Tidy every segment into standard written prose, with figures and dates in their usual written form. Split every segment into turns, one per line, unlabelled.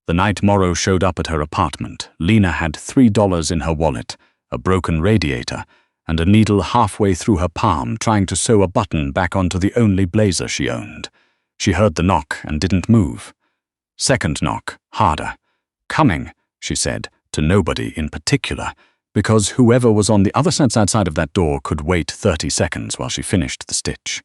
The night Morrow showed up at her apartment, Lena had $3 in her wallet, a broken radiator, and a needle halfway through her palm trying to sew a button back onto the only blazer she owned. She heard the knock and didn't move. Second knock, harder. "Coming," she said, to nobody in particular, because whoever was on the other side of that door could wait 30 seconds while she finished the stitch.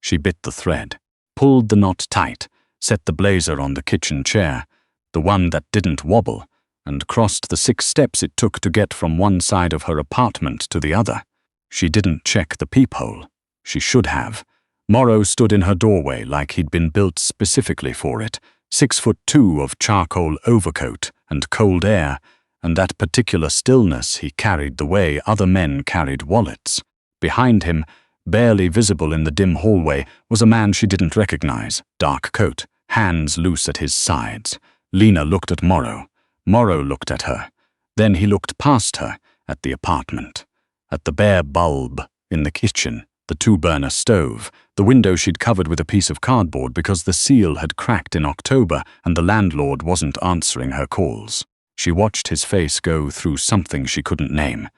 She bit the thread, pulled the knot tight, set the blazer on the kitchen chair, the one that didn't wobble, and crossed the 6 steps it took to get from one side of her apartment to the other. She didn't check the peephole. She should have. Morrow stood in her doorway like he'd been built specifically for it, 6'2" of charcoal overcoat and cold air, and that particular stillness he carried the way other men carried wallets. Behind him, barely visible in the dim hallway, was a man she didn't recognize, dark coat, hands loose at his sides. Lena looked at Morrow. Morrow looked at her. Then he looked past her, at the apartment, at the bare bulb in the kitchen, the 2-burner stove, the window she'd covered with a piece of cardboard because the seal had cracked in October and the landlord wasn't answering her calls. She watched his face go through something she couldn't name.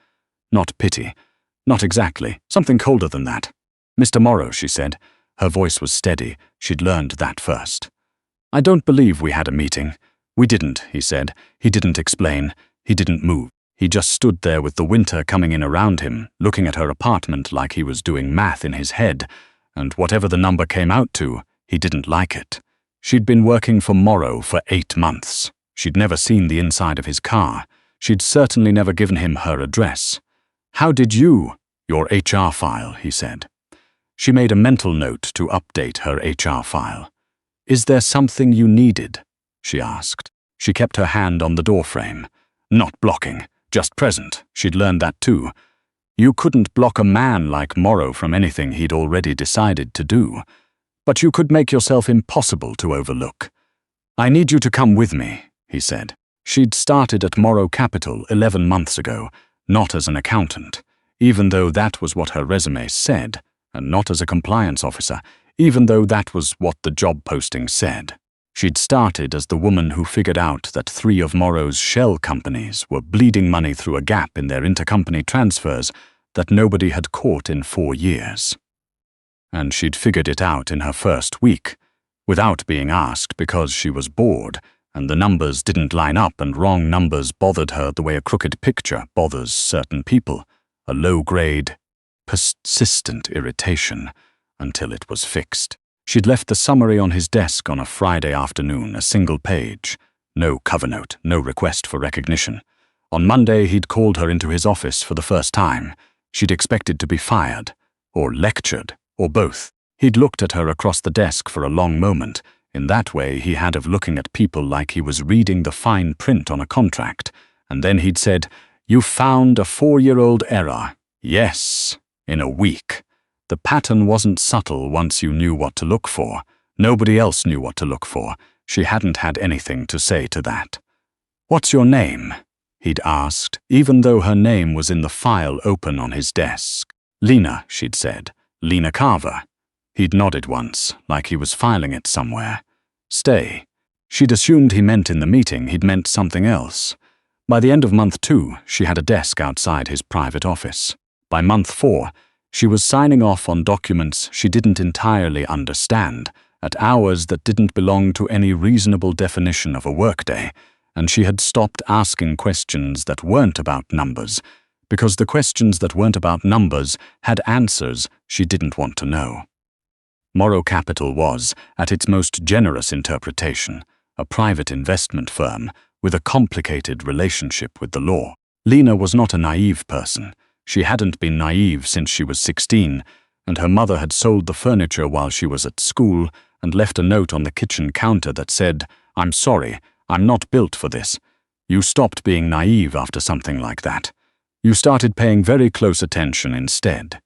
Not pity. Not exactly. Something colder than that. "Mr. Morrow," she said. Her voice was steady. She'd learned that first. "I don't believe we had a meeting." "We didn't," he said. He didn't explain. He didn't move. He just stood there with the winter coming in around him, looking at her apartment like he was doing math in his head, and whatever the number came out to, he didn't like it. She'd been working for Morrow for 8 months. She'd never seen the inside of his car. She'd certainly never given him her address. "How did you—" "Your HR file," he said. She made a mental note to update her HR file. "Is there something you needed?" she asked. She kept her hand on the doorframe. Not blocking, just present. She'd learned that too. You couldn't block a man like Morrow from anything he'd already decided to do. But you could make yourself impossible to overlook. "I need you to come with me," he said. She'd started at Morrow Capital 11 months ago, not as an accountant, even though that was what her resume said, and not as a compliance officer, even though that was what the job posting said. She'd started as the woman who figured out that 3 of Morrow's shell companies were bleeding money through a gap in their intercompany transfers that nobody had caught in 4 years. And she'd figured it out in her first week, without being asked because she was bored, and the numbers didn't line up and wrong numbers bothered her the way a crooked picture bothers certain people, a low-grade, persistent irritation, until it was fixed. She'd left the summary on his desk on a Friday afternoon, a single page. No cover note, no request for recognition. On Monday, he'd called her into his office for the first time. She'd expected to be fired, or lectured, or both. He'd looked at her across the desk for a long moment. In that way, he had of looking at people like he was reading the fine print on a contract. And then he'd said, "You found a 4-year-old error." Yes, in a week. The pattern wasn't subtle once you knew what to look for. Nobody else knew what to look for. She hadn't had anything to say to that. "What's your name?" he'd asked, even though her name was in the file open on his desk. "Lena," she'd said. "Lena Carver." He'd nodded once, like he was filing it somewhere. "Stay." She'd assumed he meant in the meeting he'd meant something else. By the end of month 2, she had a desk outside his private office. By month 4, she was signing off on documents she didn't entirely understand, at hours that didn't belong to any reasonable definition of a workday, and she had stopped asking questions that weren't about numbers, because the questions that weren't about numbers had answers she didn't want to know. Morrow Capital was, at its most generous interpretation, a private investment firm with a complicated relationship with the law. Lena was not a naive person. She hadn't been naive since she was 16, and her mother had sold the furniture while she was at school and left a note on the kitchen counter that said, "I'm sorry, I'm not built for this." You stopped being naive after something like that. You started paying very close attention instead.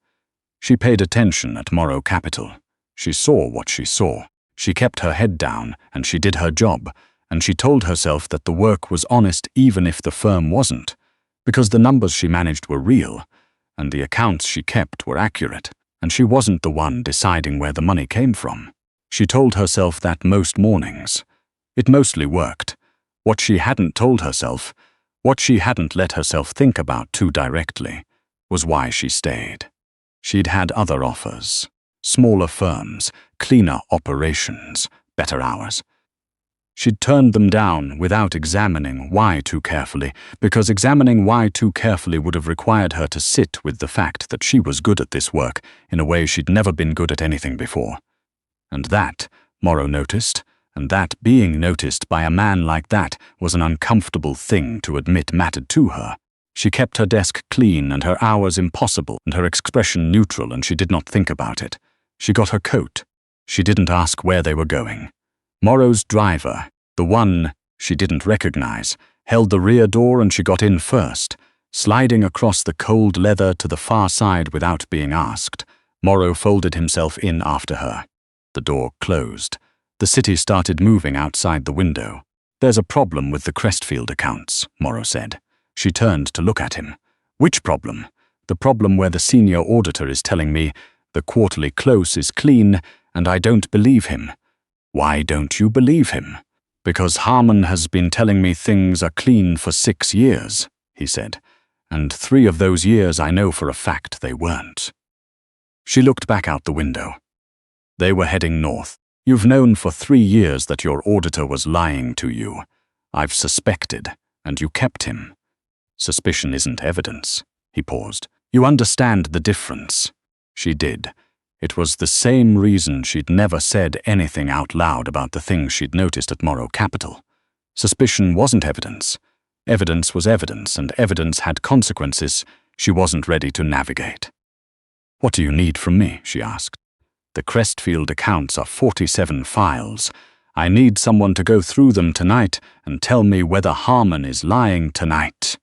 She paid attention at Morrow Capital. She saw what she saw. She kept her head down, and she did her job, and she told herself that the work was honest even if the firm wasn't, because the numbers she managed were real, and the accounts she kept were accurate, and she wasn't the one deciding where the money came from. She told herself that most mornings. It mostly worked. What she hadn't told herself, what she hadn't let herself think about too directly, was why she stayed. She'd had other offers. Smaller firms, cleaner operations, better hours. She'd turned them down without examining why too carefully, because examining why too carefully would have required her to sit with the fact that she was good at this work in a way she'd never been good at anything before. And that, Morrow noticed, and that being noticed by a man like that was an uncomfortable thing to admit mattered to her. She kept her desk clean and her hours impossible and her expression neutral, and she did not think about it. She got her coat. She didn't ask where they were going. Morrow's driver, the one she didn't recognize, held the rear door and she got in first. Sliding across the cold leather to the far side without being asked, Morrow folded himself in after her. The door closed. The city started moving outside the window. "There's a problem with the Crestfield accounts," Morrow said. She turned to look at him. "Which problem?" "The problem where the senior auditor is telling me the quarterly close is clean, and I don't believe him." "Why don't you believe him?" "Because Harmon has been telling me things are clean for 6 years, he said, "and 3 of those years I know for a fact they weren't." She looked back out the window. They were heading north. "You've known for 3 years that your auditor was lying to you. I've suspected, and you kept him." "Suspicion isn't evidence." He paused. "You understand the difference." She did. It was the same reason she'd never said anything out loud about the things she'd noticed at Morrow Capital. Suspicion wasn't evidence. Evidence was evidence, and evidence had consequences she wasn't ready to navigate. "What do you need from me?" she asked. "The Crestfield accounts are 47 files. I need someone to go through them tonight and tell me whether Harmon is lying tonight."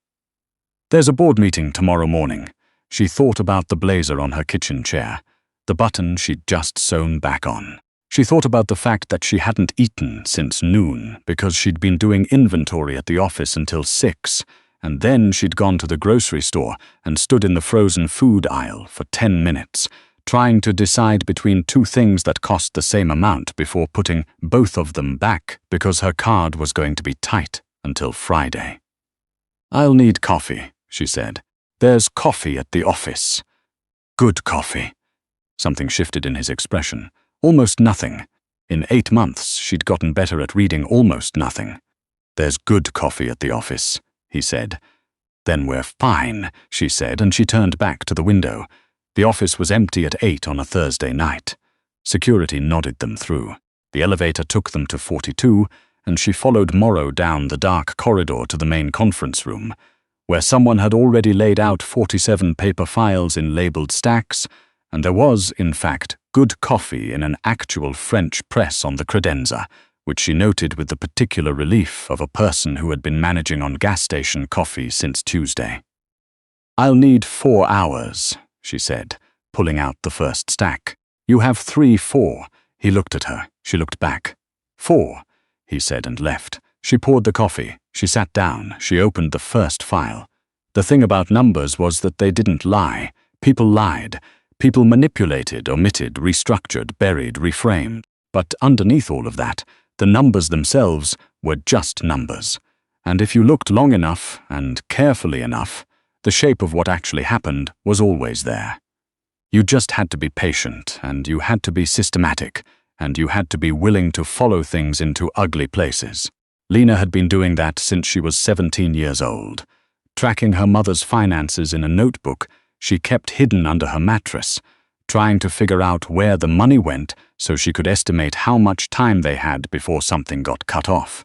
"There's a board meeting tomorrow morning." She thought about the blazer on her kitchen chair, the button she'd just sewn back on. She thought about the fact that she hadn't eaten since noon because she'd been doing inventory at the office until 6, and then she'd gone to the grocery store and stood in the frozen food aisle for 10 minutes, trying to decide between 2 things that cost the same amount before putting both of them back because her card was going to be tight until Friday. "I'll need coffee," she said. "There's coffee at the office." "Good coffee." Something shifted in his expression. "Almost nothing." In 8 months, she'd gotten better at reading almost nothing. "There's good coffee at the office," he said. "Then we're fine," she said, and she turned back to the window. The office was empty at 8 on a Thursday night. Security nodded them through. The elevator took them to 42, and she followed Morrow down the dark corridor to the main conference room, where someone had already laid out 47 paper files in labeled stacks, and there was, in fact, good coffee in an actual French press on the credenza, which she noted with the particular relief of a person who had been managing on gas station coffee since Tuesday. "I'll need 4 hours, she said, pulling out the first stack. "You have 3-4. He looked at her. She looked back. 4, he said, and left. She poured the coffee. She sat down. She opened the first file. The thing about numbers was that they didn't lie. People lied. People manipulated, omitted, restructured, buried, reframed. But underneath all of that, the numbers themselves were just numbers. And if you looked long enough and carefully enough, the shape of what actually happened was always there. You just had to be patient, and you had to be systematic, and you had to be willing to follow things into ugly places. Lena had been doing that since she was 17 years old. Tracking her mother's finances in a notebook she kept hidden under her mattress, trying to figure out where the money went so she could estimate how much time they had before something got cut off.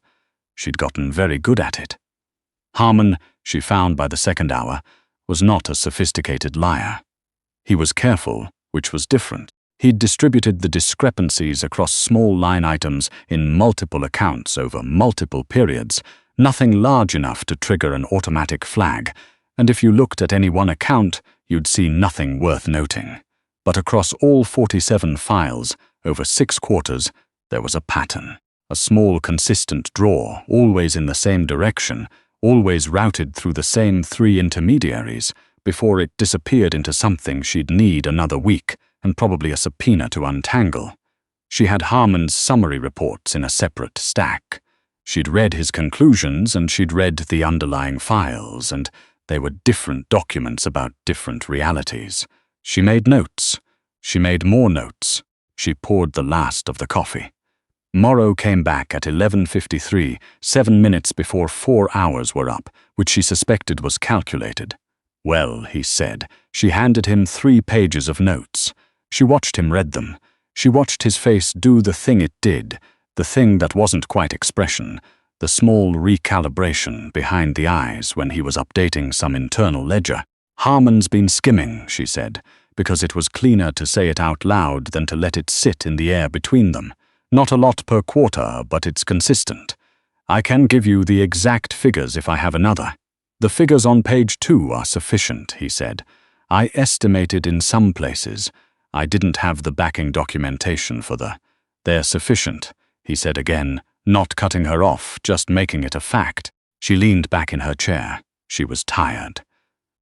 She'd gotten very good at it. Harmon, she found by the second hour, was not a sophisticated liar. He was careful, which was different. He'd distributed the discrepancies across small line items in multiple accounts over multiple periods, nothing large enough to trigger an automatic flag, and if you looked at any one account, you'd see nothing worth noting. But across all 47 files, over 6 quarters, there was a pattern. A small, consistent draw, always in the same direction, always routed through the same 3 intermediaries, before it disappeared into something she'd need another week, and probably a subpoena to untangle. She had Harmon's summary reports in a separate stack. She'd read his conclusions and she'd read the underlying files, and they were different documents about different realities. She made notes. She made more notes. She poured the last of the coffee. Morrow came back at 11:53, 7 minutes before 4 hours were up, which she suspected was calculated. Well, he said. She handed him 3 pages of notes. She watched him read them. She watched his face do the thing it did, the thing that wasn't quite expression, the small recalibration behind the eyes when he was updating some internal ledger. Harmon's been skimming, she said, because it was cleaner to say it out loud than to let it sit in the air between them. Not a lot per quarter, but it's consistent. I can give you the exact figures if I have another. The figures on page 2 are sufficient, he said. I estimated in some places. I didn't have the backing documentation for They're sufficient, he said again, not cutting her off, just making it a fact. She leaned back in her chair. She was tired.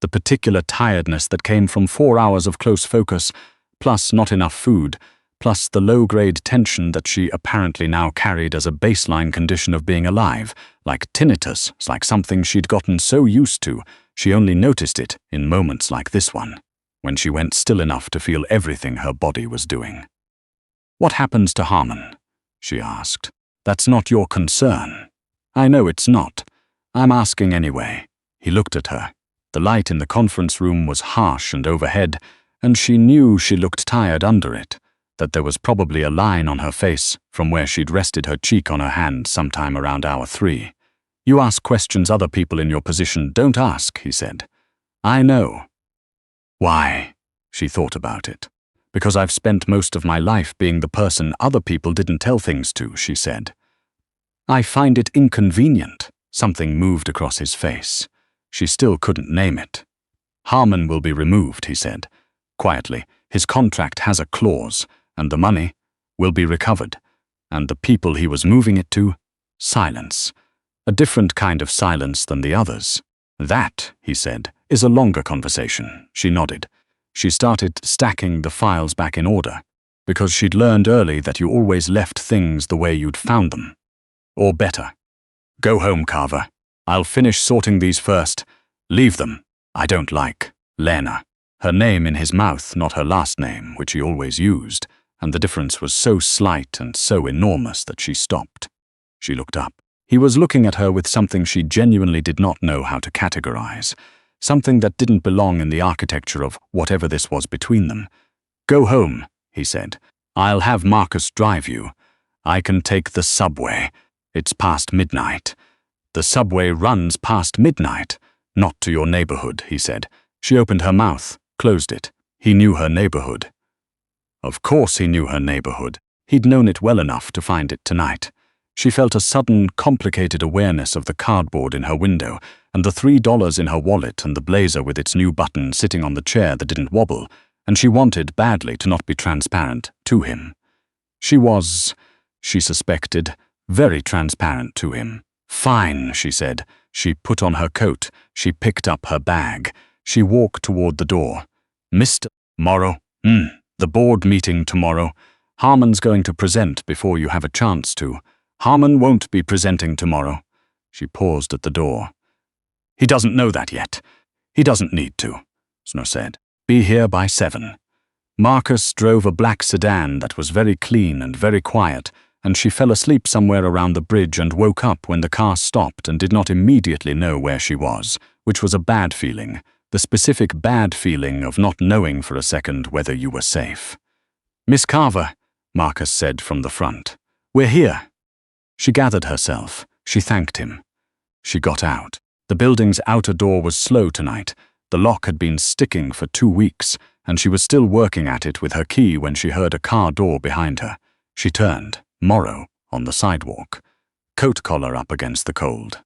The particular tiredness that came from 4 hours of close focus, plus not enough food, plus the low-grade tension that she apparently now carried as a baseline condition of being alive, like tinnitus, like something she'd gotten so used to, she only noticed it in moments like this one, when she went still enough to feel everything her body was doing. "What happens to Harmon?" she asked. "That's not your concern." "I know it's not. I'm asking anyway." He looked at her. The light in the conference room was harsh and overhead, and she knew she looked tired under it, that there was probably a line on her face from where she'd rested her cheek on her hand sometime around hour 3. "You ask questions other people in your position don't ask," he said. "I know." "Why?" She thought about it. "Because I've spent most of my life being the person other people didn't tell things to," she said. "I find it inconvenient." Something moved across his face. She still couldn't name it. "Harmon will be removed," he said. Quietly, "his contract has a clause, and the money will be recovered. And the people he was moving it to? Silence. A different kind of silence than the others." "That," he said, "is a longer conversation." She nodded. She started stacking the files back in order, because she'd learned early that you always left things the way you'd found them. Or better. "Go home, Carver. I'll finish sorting these first. Leave them. I don't like Lena." Her name in his mouth, not her last name, which he always used, and the difference was so slight and so enormous that she stopped. She looked up. He was looking at her with something she genuinely did not know how to categorize, something that didn't belong in the architecture of whatever this was between them. "Go home," he said. "I'll have Marcus drive you. I can take the subway. It's past midnight." "The subway runs past midnight." "Not to your neighborhood," he said. She opened her mouth, closed it. He knew her neighborhood. Of course he knew her neighborhood. He'd known it well enough to find it tonight. She felt a sudden, complicated awareness of the cardboard in her window, and the $3 in her wallet and the blazer with its new button sitting on the chair that didn't wobble, and she wanted badly to not be transparent to him. She was, she suspected, very transparent to him. "Fine," she said. She put on her coat. She picked up her bag. She walked toward the door. "Mr. Morrow, the board meeting tomorrow. Harmon's going to present before you have a chance to. Harmon won't be presenting tomorrow." She paused at the door. "He doesn't know that yet. He doesn't need to," Snow said. "Be here by 7. Marcus drove a black sedan that was very clean and very quiet, and she fell asleep somewhere around the bridge and woke up when the car stopped and did not immediately know where she was, which was a bad feeling, the specific bad feeling of not knowing for a second whether you were safe. "Miss Carver," Marcus said from the front. "We're here." She gathered herself. She thanked him. She got out. The building's outer door was slow tonight. The lock had been sticking for 2 weeks, and she was still working at it with her key when she heard a car door behind her. She turned. Morrow, on the sidewalk, coat collar up against the cold.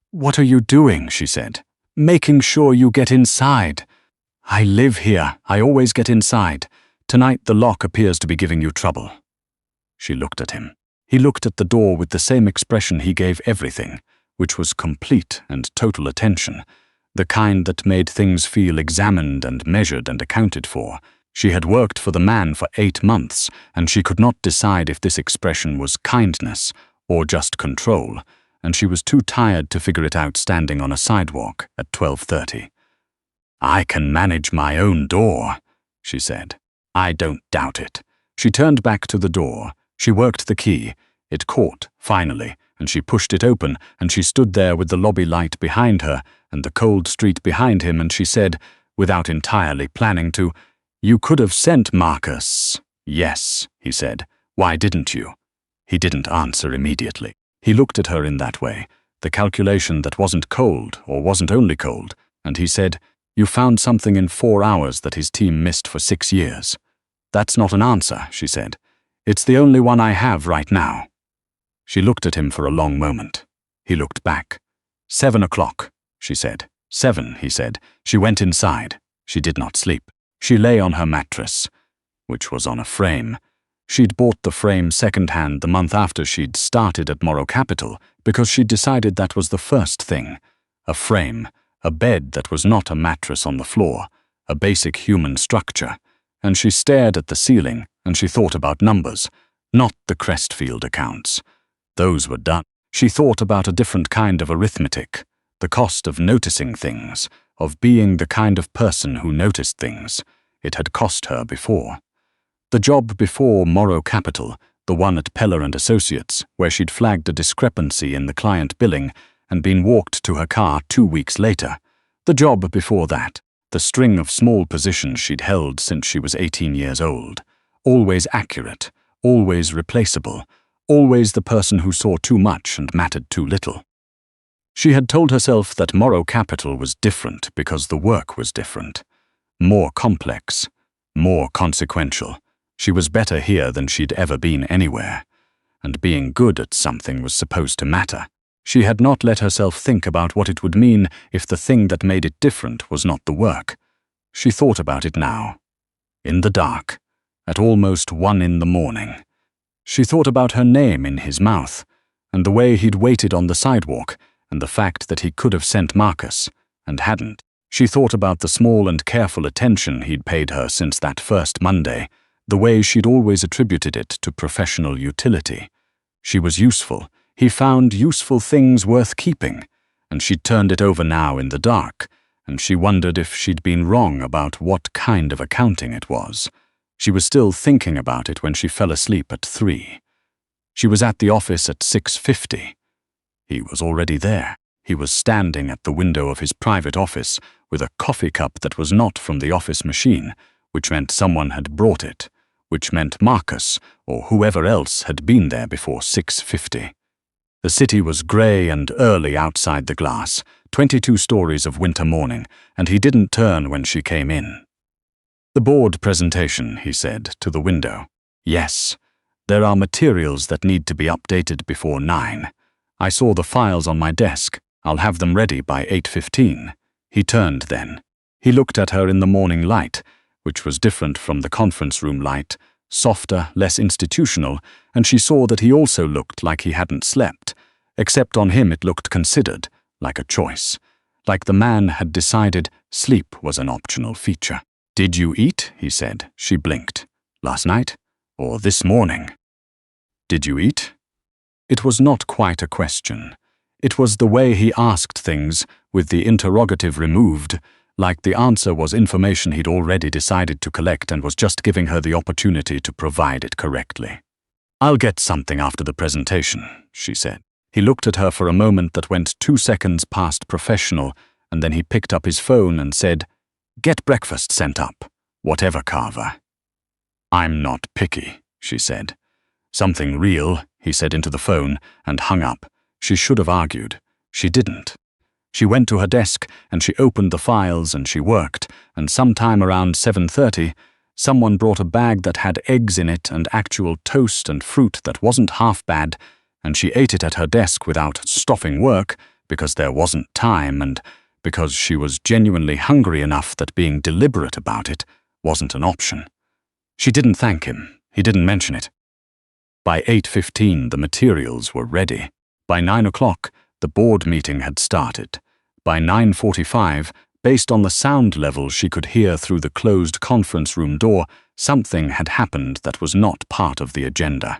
"What are you doing?" she said. "Making sure you get inside." "I live here. I always get inside. Tonight the lock appears to be giving you trouble." She looked at him. He looked at the door with the same expression he gave everything, which was complete and total attention, the kind that made things feel examined and measured and accounted for. She had worked for the man for 8 months, and she could not decide if this expression was kindness or just control, and she was too tired to figure it out standing on a sidewalk at 12:30. "I can manage my own door," she said. "I don't doubt it." She turned back to the door. She worked the key. It caught, finally, and she pushed it open, and she stood there with the lobby light behind her and the cold street behind him, and she said, without entirely planning to, "You could have sent Marcus." "Yes," he said. "Why didn't you?" He didn't answer immediately. He looked at her in that way, the calculation that wasn't cold or wasn't only cold, and he said, "You found something in 4 hours that his team missed for 6 years." "That's not an answer," she said. "It's the only one I have right now." She looked at him for a long moment. He looked back. 7 o'clock, she said. 7, he said. She went inside. She did not sleep. She lay on her mattress, which was on a frame. She'd bought the frame second-hand the month after she'd started at Morrow Capital because she'd decided that was the first thing. A frame, a bed that was not a mattress on the floor, a basic human structure. And she stared at the ceiling, and she thought about numbers, not the Crestfield accounts. Those were done. She thought about a different kind of arithmetic, the cost of noticing things, of being the kind of person who noticed things. It had cost her before. The job before Morrow Capital, the one at Peller and Associates, where she'd flagged a discrepancy in the client billing and been walked to her car 2 weeks later. The job before that, the string of small positions she'd held since she was 18 years old. Always accurate, always replaceable, always the person who saw too much and mattered too little. She had told herself that Morrow Capital was different because the work was different. More complex, more consequential. She was better here than she'd ever been anywhere. And being good at something was supposed to matter. She had not let herself think about what it would mean if the thing that made it different was not the work. She thought about it now. In the dark, at almost 1 in the morning. She thought about her name in his mouth, and the way he'd waited on the sidewalk, and the fact that he could have sent Marcus, and hadn't. She thought about the small and careful attention he'd paid her since that first Monday, the way she'd always attributed it to professional utility. She was useful. He found useful things worth keeping, and she'd turned it over now in the dark, and she wondered if she'd been wrong about what kind of accounting it was. She was still thinking about it when she fell asleep at 3. She was at the office at 6:50. He was already there. He was standing at the window of his private office with a coffee cup that was not from the office machine, which meant someone had brought it, which meant Marcus or whoever else had been there before 6:50. The city was grey and early outside the glass, 22 stories of winter morning, and he didn't turn when she came in. "The board presentation," he said, to the window. "Yes. There are materials that need to be updated before 9. I saw the files on my desk. I'll have them ready by 8:15. He turned then. He looked at her in the morning light, which was different from the conference room light, softer, less institutional, and she saw that he also looked like he hadn't slept, except on him it looked considered, like a choice, like the man had decided sleep was an optional feature. "Did you eat?" he said. She blinked. "Last night? Or this morning?" "Did you eat?" It was not quite a question. It was the way he asked things, with the interrogative removed, like the answer was information he'd already decided to collect and was just giving her the opportunity to provide it correctly. "I'll get something after the presentation," she said. He looked at her for a moment that went 2 seconds past professional, and then he picked up his phone and said, "Get breakfast sent up, whatever, Carver." "I'm not picky," she said. "Something real," he said into the phone, and hung up. She should have argued. She didn't. She went to her desk, and she opened the files, and she worked, and sometime around 7:30, someone brought a bag that had eggs in it and actual toast and fruit that wasn't half bad, and she ate it at her desk without stopping work, because there wasn't time, and because she was genuinely hungry enough that being deliberate about it wasn't an option. She didn't thank him. He didn't mention it. By 8:15, the materials were ready. By 9 o'clock, the board meeting had started. By 9:45, based on the sound level she could hear through the closed conference room door, something had happened that was not part of the agenda.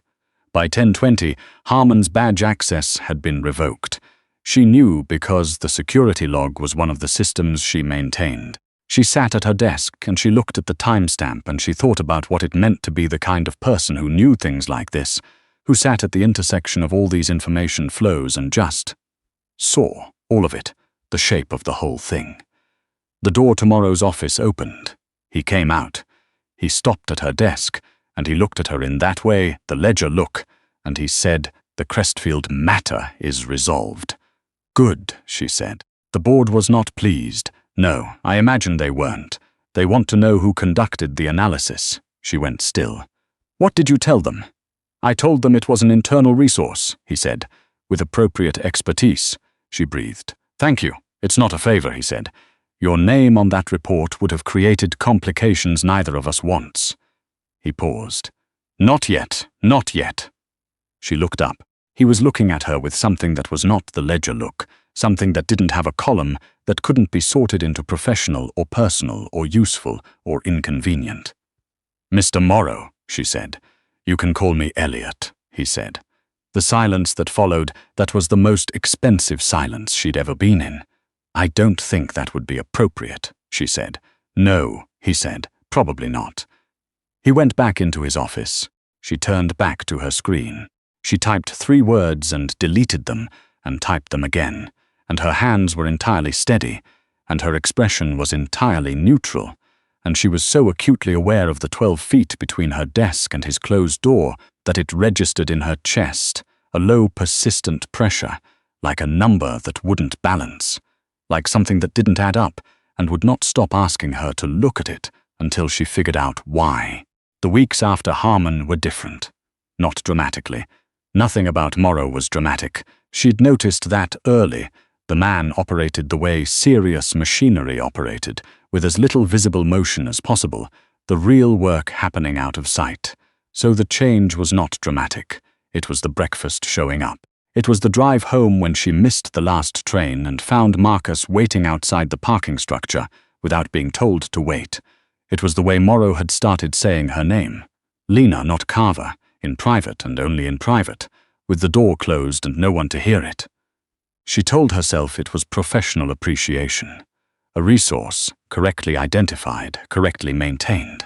By 10:20, Harmon's badge access had been revoked. She knew because the security log was one of the systems she maintained. She sat at her desk and she looked at the timestamp and she thought about what it meant to be the kind of person who knew things like this, who sat at the intersection of all these information flows and just saw all of it, the shape of the whole thing. The door to Morrow's office opened. He came out. He stopped at her desk, and he looked at her in that way, the ledger look, and he said, "The Crestfield matter is resolved." "Good," she said. The board was not pleased. "No, I imagine they weren't. They want to know who conducted the analysis." She went still. "What did you tell them?" "I told them it was an internal resource," he said, "with appropriate expertise." She breathed. "Thank you. It's not a favor," he said. "Your name on that report would have created complications neither of us wants." He paused. "Not yet, not yet." She looked up. He was looking at her with something that was not the ledger look, something that didn't have a column, that couldn't be sorted into professional or personal or useful or inconvenient. "Mr. Morrow," she said. "You can call me Eliot," he said. The silence that followed, that was the most expensive silence she'd ever been in. "I don't think that would be appropriate," she said. "No," he said, "probably not." He went back into his office. She turned back to her screen. She typed 3 words and deleted them, and typed them again, and her hands were entirely steady, and her expression was entirely neutral, and she was so acutely aware of the 12 feet between her desk and his closed door that it registered in her chest, a low, persistent pressure, like a number that wouldn't balance, like something that didn't add up and would not stop asking her to look at it until she figured out why. The weeks after Harmon were different. Not dramatically. Nothing about Morrow was dramatic. She'd noticed that early. The man operated the way serious machinery operated, with as little visible motion as possible, the real work happening out of sight. So the change was not dramatic. It was the breakfast showing up. It was the drive home when she missed the last train and found Marcus waiting outside the parking structure without being told to wait. It was the way Morrow had started saying her name. Lena, not Carver, in private and only in private, with the door closed and no one to hear it. She told herself it was professional appreciation, a resource, correctly identified, correctly maintained.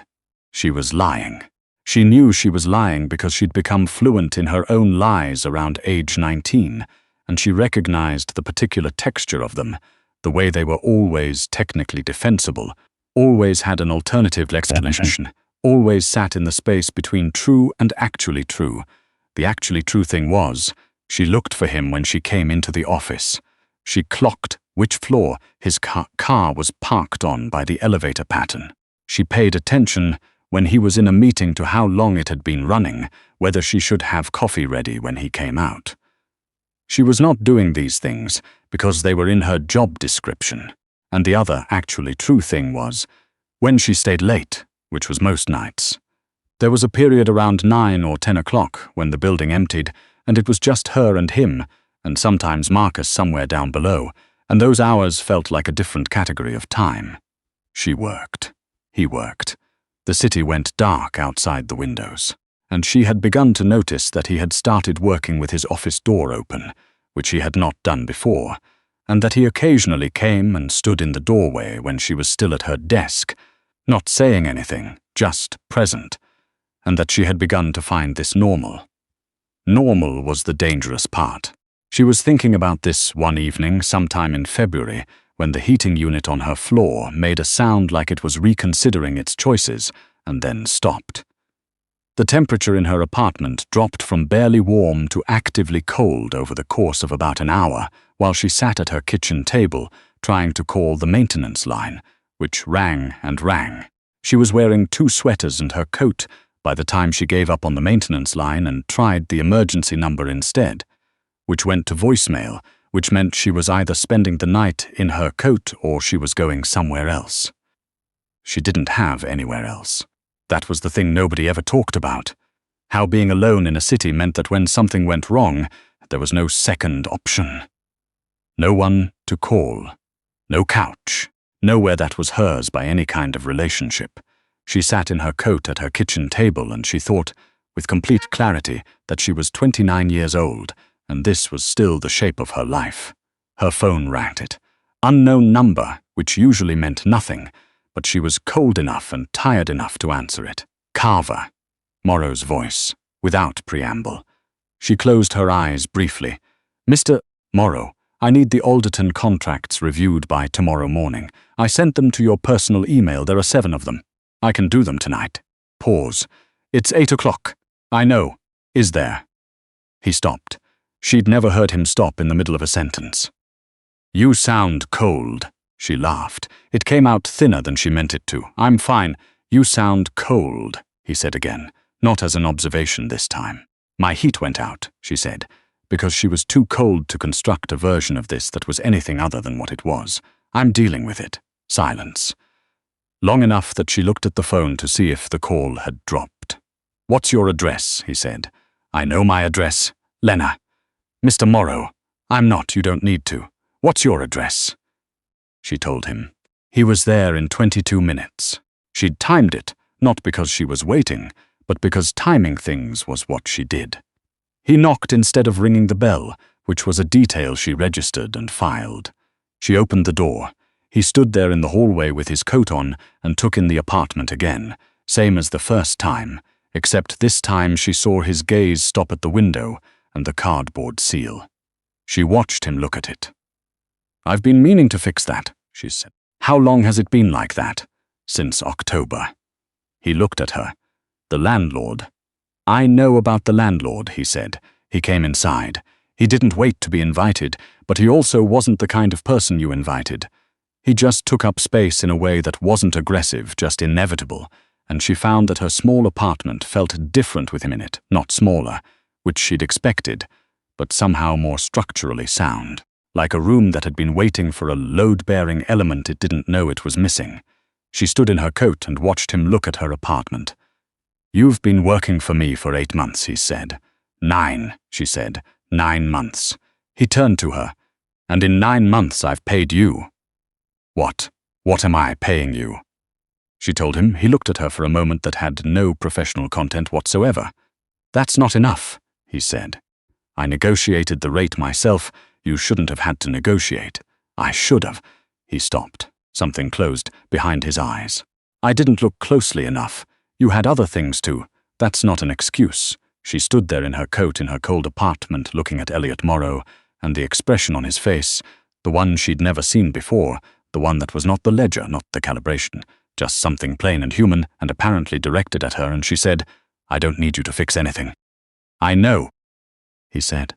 She was lying. She knew she was lying because she'd become fluent in her own lies around age 19, and she recognized the particular texture of them, the way they were always technically defensible, always had an alternative explanation, always sat in the space between true and actually true. The actually true thing was, she looked for him when she came into the office. She clocked which floor his car was parked on by the elevator pattern. She paid attention when he was in a meeting to how long it had been running, whether she should have coffee ready when he came out. She was not doing these things because they were in her job description. And the other actually true thing was, when she stayed late, which was most nights. There was a period around 9 or 10 o'clock when the building emptied, and it was just her and him, and sometimes Marcus somewhere down below, and those hours felt like a different category of time. She worked. He worked. The city went dark outside the windows, and she had begun to notice that he had started working with his office door open, which he had not done before, and that he occasionally came and stood in the doorway when she was still at her desk, not saying anything, just present, and that she had begun to find this normal. Normal was the dangerous part. She was thinking about this one evening sometime in February, when the heating unit on her floor made a sound like it was reconsidering its choices, and then stopped. The temperature in her apartment dropped from barely warm to actively cold over the course of about an hour, while she sat at her kitchen table, trying to call the maintenance line, which rang and rang. She was wearing 2 sweaters and her coat by the time she gave up on the maintenance line and tried the emergency number instead, which went to voicemail, which meant she was either spending the night in her coat or she was going somewhere else. She didn't have anywhere else. That was the thing nobody ever talked about. How being alone in a city meant that when something went wrong, there was no second option. No one to call. No couch. Nowhere that was hers by any kind of relationship. She sat in her coat at her kitchen table and she thought, with complete clarity that she was 29 years old, and this was still the shape of her life. Her phone rang. Unknown number, which usually meant nothing, but she was cold enough and tired enough to answer it. Carver. Morrow's voice, without preamble. She closed her eyes briefly. Mr. Morrow, I need the Alderton contracts reviewed by tomorrow morning. I sent them to your personal email. There are 7 of them. I can do them tonight. Pause. It's 8 o'clock. I know. Is there? He stopped. She'd never heard him stop in the middle of a sentence. You sound cold, she laughed. It came out thinner than she meant it to. I'm fine. You sound cold, he said again, not as an observation this time. My heat went out, she said, because she was too cold to construct a version of this that was anything other than what it was. I'm dealing with it. Silence. Long enough that she looked at the phone to see if the call had dropped. What's your address? He said. I know my address. Lena. Mr. Morrow. I'm not. You don't need to. What's your address? She told him. He was there in 22 minutes. She'd timed it, not because she was waiting, but because timing things was what she did. He knocked instead of ringing the bell, which was a detail she registered and filed. She opened the door. He stood there in the hallway with his coat on and took in the apartment again, same as the first time, except this time she saw his gaze stop at the window and the cardboard seal. She watched him look at it. I've been meaning to fix that, she said. How long has it been like that? Since October. He looked at her. The landlord. I know about the landlord, he said. He came inside. He didn't wait to be invited, but he also wasn't the kind of person you invited. He just took up space in a way that wasn't aggressive, just inevitable, and she found that her small apartment felt different with him in it, not smaller, which she'd expected, but somehow more structurally sound, like a room that had been waiting for a load-bearing element it didn't know it was missing. She stood in her coat and watched him look at her apartment. You've been working for me for 8 months, he said. 9, she said. 9 months. He turned to her. And in 9 months I've paid you. What? What am I paying you? She told him. He looked at her for a moment that had no professional content whatsoever. That's not enough, he said. I negotiated the rate myself. You shouldn't have had to negotiate. I should have. He stopped. Something closed behind his eyes. I didn't look closely enough. You had other things too. That's not an excuse. She stood there in her coat in her cold apartment looking at Eliot Morrow, and the expression on his face, the one she'd never seen before, the one that was not the ledger, not the calibration, just something plain and human and apparently directed at her, and she said, I don't need you to fix anything. I know, he said.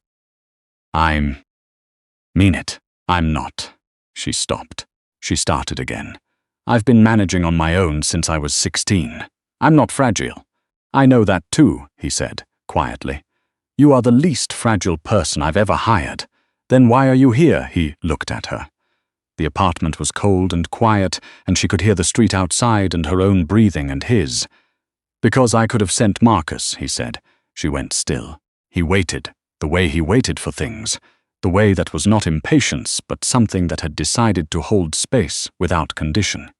Mean it. I'm not. She stopped. She started again. I've been managing on my own since I was 16. I'm not fragile. I know that too, he said, quietly. You are the least fragile person I've ever hired. Then why are you here? He looked at her. The apartment was cold and quiet, and she could hear the street outside and her own breathing and his. Because I could have sent Marcus, he said. She went still. He waited, the way he waited for things, the way that was not impatience, but something that had decided to hold space without condition.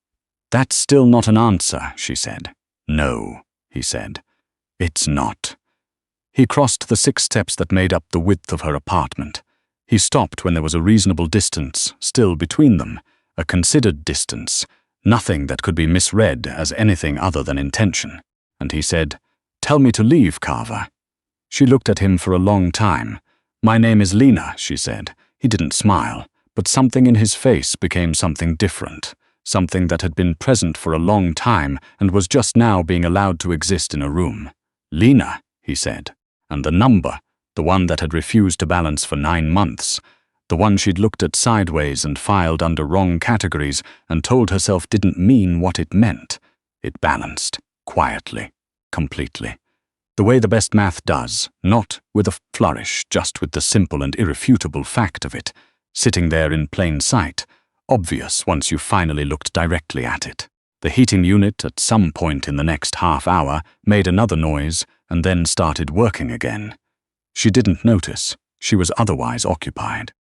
That's still not an answer, she said. No, he said. It's not. He crossed the 6 steps that made up the width of her apartment. He stopped when there was a reasonable distance still between them, a considered distance, nothing that could be misread as anything other than intention. And he said, Tell me to leave, Carver. She looked at him for a long time. My name is Lena, she said. He didn't smile, but something in his face became something different, something that had been present for a long time and was just now being allowed to exist in a room. Lena, he said, and the number, the one that had refused to balance for 9 months, the one she'd looked at sideways and filed under wrong categories and told herself didn't mean what it meant. It balanced, quietly, completely. The way the best math does, not with a flourish, just with the simple and irrefutable fact of it, sitting there in plain sight, obvious once you finally looked directly at it. The heating unit at some point in the next half hour made another noise and then started working again. She didn't notice. She was otherwise occupied.